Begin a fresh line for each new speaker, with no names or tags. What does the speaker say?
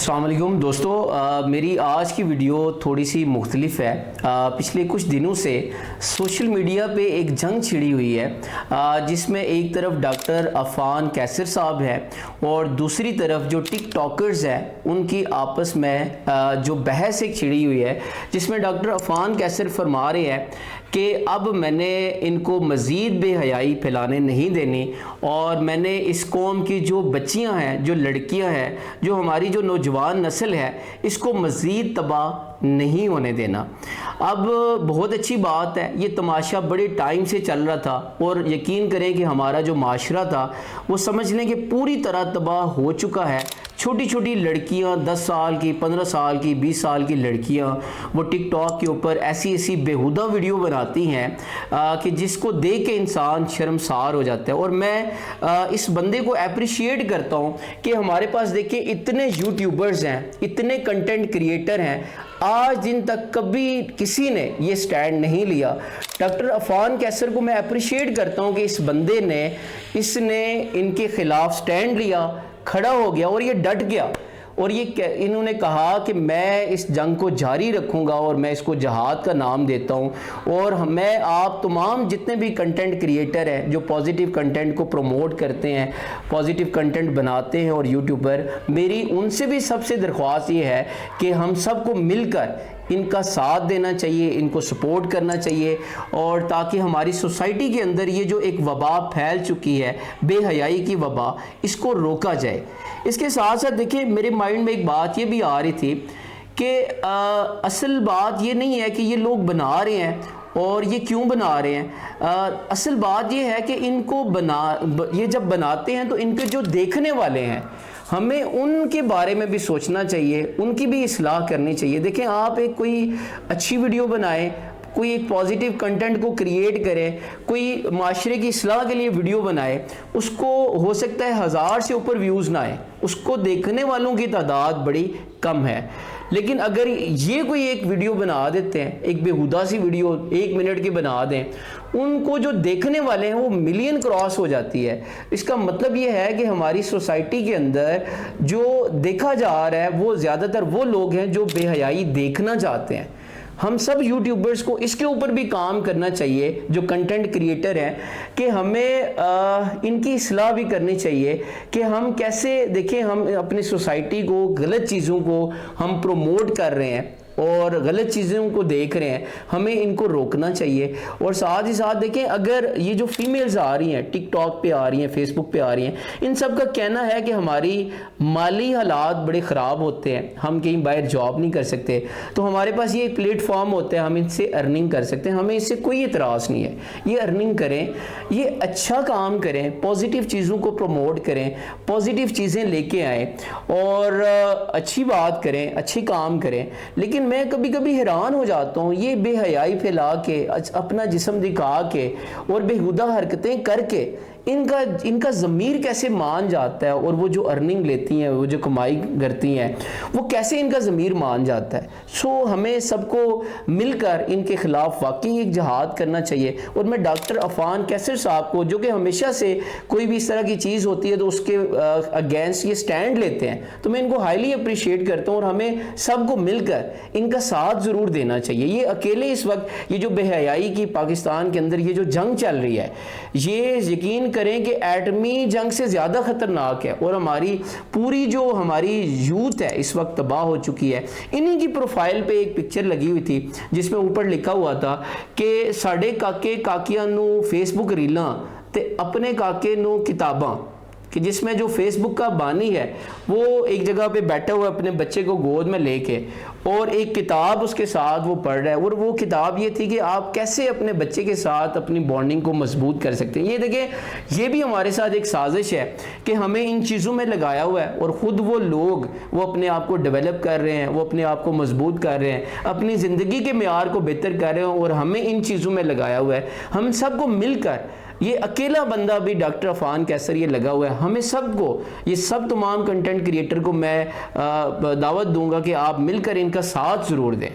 अस्सलाम वालेकुम दोस्तों, मेरी आज की वीडियो थोड़ी सी मुख्तलिफ है। पिछले कुछ दिनों से सोशल मीडिया पे एक जंग छिड़ी हुई है, जिसमें एक तरफ डॉक्टर अफान कैसर साहब हैं और दूसरी तरफ जो टिक टॉकर्स हैं उनकी आपस में जो बहस एक छिड़ी हुई है, जिसमें डॉक्टर अफान कैसर फरमा रहे हैं कि अब मैंने इनको मज़ीद बेहयाई फैलाने नहीं देनी और मैंने इस कौम की जो बच्चियां हैं, जो लड़कियां हैं, जो हमारी जो नौजवान नस्ल है, इसको मज़ीद तबाह नहीं होने देना। अब बहुत अच्छी बात है, ये तमाशा बड़े टाइम से चल रहा था और यकीन करें कि हमारा जो माशरा था वो समझ लें कि पूरी तरह तबाह हो चुका है। छोटी छोटी लड़कियां 10 साल की, 15 साल की, 20 साल की लड़कियां वो टिकटॉक के ऊपर ऐसी ऐसी बेहुदा वीडियो बनाती हैं कि जिसको देख के इंसान शर्मसार हो जाता है। और मैं इस बंदे को अप्रिशिएट करता हूं कि हमारे पास देखिए इतने यूट्यूबर्स हैं, इतने कंटेंट क्रिएटर हैं, आज दिन तक कभी किसी ने ये स्टैंड नहीं लिया। डॉक्टर अफान कैसर को मैं अप्रिशिएट करता हूं कि इस बंदे ने इसने इनके खिलाफ स्टैंड लिया, खड़ा हो गया और ये डट गया और ये इन्होंने कहा कि मैं इस जंग को जारी रखूंगा और मैं इसको जहाद का नाम देता हूं। और मैं आप तमाम जितने भी कंटेंट क्रिएटर हैं जो पॉजिटिव कंटेंट को प्रमोट करते हैं, पॉजिटिव कंटेंट बनाते हैं और यूट्यूबर, मेरी उनसे भी सबसे दरख्वास्त ये है कि हम सबको मिलकर इनका साथ देना चाहिए, इनको सपोर्ट करना चाहिए और ताकि हमारी सोसाइटी के अंदर ये जो एक वबा फैल चुकी है, बेहयाई की वबा, इसको रोका जाए। इसके साथ साथ देखिए मेरे माइंड में एक बात ये भी आ रही थी कि असल बात ये नहीं है कि ये लोग बना रहे हैं और ये क्यों बना रहे हैं। असल बात ये है कि इनको ये जब बनाते हैं तो इनके जो देखने वाले हैं, हमें उनके बारे में भी सोचना चाहिए, उनकी भी इस्लाह करनी चाहिए। देखें, आप एक कोई अच्छी वीडियो बनाएं, कोई एक पॉजिटिव कंटेंट को क्रिएट करें, कोई माशरे की इस्लाह के लिए वीडियो बनाए, उसको हो सकता है 1000 से ऊपर व्यूज़ ना आए, उसको देखने वालों की तादाद बड़ी कम है। लेकिन अगर ये कोई एक वीडियो बना देते हैं, एक बेहुदा सी वीडियो 1 मिनट की बना दें, उनको जो देखने वाले हैं वो मिलियन क्रॉस हो जाती है। इसका मतलब ये है कि हमारी सोसाइटी के अंदर जो देखा जा रहा है वो ज़्यादातर वो लोग हैं जो बेहयाई देखना चाहते हैं। हम सब यूट्यूबर्स को इसके ऊपर भी काम करना चाहिए, जो कंटेंट क्रिएटर हैं, कि हमें इनकी इस्लाह भी करनी चाहिए कि हम कैसे देखें, हम अपनी सोसाइटी को गलत चीज़ों को हम प्रमोट कर रहे हैं और गलत चीज़ों को देख रहे हैं, हमें इनको रोकना चाहिए। और साथ ही साथ देखें, अगर ये जो फीमेल्स आ रही हैं, टिकटॉक पे आ रही हैं, फेसबुक पे आ रही हैं, इन सब का कहना है कि हमारी माली हालात बड़े ख़राब होते हैं, हम कहीं बाहर जॉब नहीं कर सकते, तो हमारे पास ये एक प्लेटफॉर्म होता है, हम इनसे अर्निंग कर सकते हैं। हमें इससे कोई इतराज़ नहीं है, ये अर्निंग करें, ये अच्छा काम करें, पॉजिटिव चीज़ों को प्रमोट करें, पॉजिटिव चीज़ें लेके आएँ और अच्छी बात करें, अच्छी काम करें। लेकिन मैं कभी कभी हैरान हो जाता हूँ, ये बेहयाई फैला के, अपना जिस्म दिखा के और बेहुदा हरकतें करके इनका ज़मीर कैसे मान जाता है और वो जो अर्निंग लेती हैं, वो जो कमाई करती हैं, वो कैसे इनका ज़मीर मान जाता है। सो हमें सबको मिलकर इनके ख़िलाफ़ वाकई एक जहाद करना चाहिए। और मैं डॉक्टर अफान कैसर साहब को, जो कि हमेशा से कोई भी इस तरह की चीज़ होती है तो उसके अगेंस्ट ये स्टैंड लेते हैं, तो मैं इनको हाईली अप्रिशिएट करता हूँ और हमें सबको मिलकर इनका साथ ज़रूर देना चाहिए। ये अकेले इस वक्त ये जो बेहयाई की पाकिस्तान के अंदर ये जो जंग चल रही है, ये यकीन करें कि एटमी जंग से ज़्यादा ख़तरनाक है और हमारी पूरी जो हमारी यूथ है इस वक्त तबाह हो चुकी है। इन्हीं की प्रोफाइल पे एक पिक्चर लगी हुई थी जिसमें ऊपर लिखा हुआ था कि साढ़े काके काकियां नू फेसबुक रीलां ते अपने काके नू किताबां, कि जिसमें जो फेसबुक का बानी है वो एक जगह पे बैठा हुआ अपने बच्चे को गोद में लेके और एक किताब उसके साथ वो पढ़ रहा है। और वो किताब ये थी कि आप कैसे अपने बच्चे के साथ अपनी बॉन्डिंग को मजबूत कर सकते हैं। ये देखें, ये भी हमारे साथ एक साजिश है कि हमें इन चीज़ों में लगाया हुआ है और ख़ुद वो लोग वो अपने आप को डेवलप कर रहे हैं, वो अपने आप को मजबूत कर रहे हैं, अपनी ज़िंदगी के मेयार को बेहतर कर रहे हैं और हमें इन चीज़ों में लगाया हुआ है। हम सबको मिलकर, ये अकेला बंदा भी डॉक्टर अफान कैसर ये लगा हुआ है, हमें सबको, ये सब तमाम कंटेंट क्रिएटर को मैं दावत दूंगा कि आप मिलकर इनका साथ ज़रूर दें।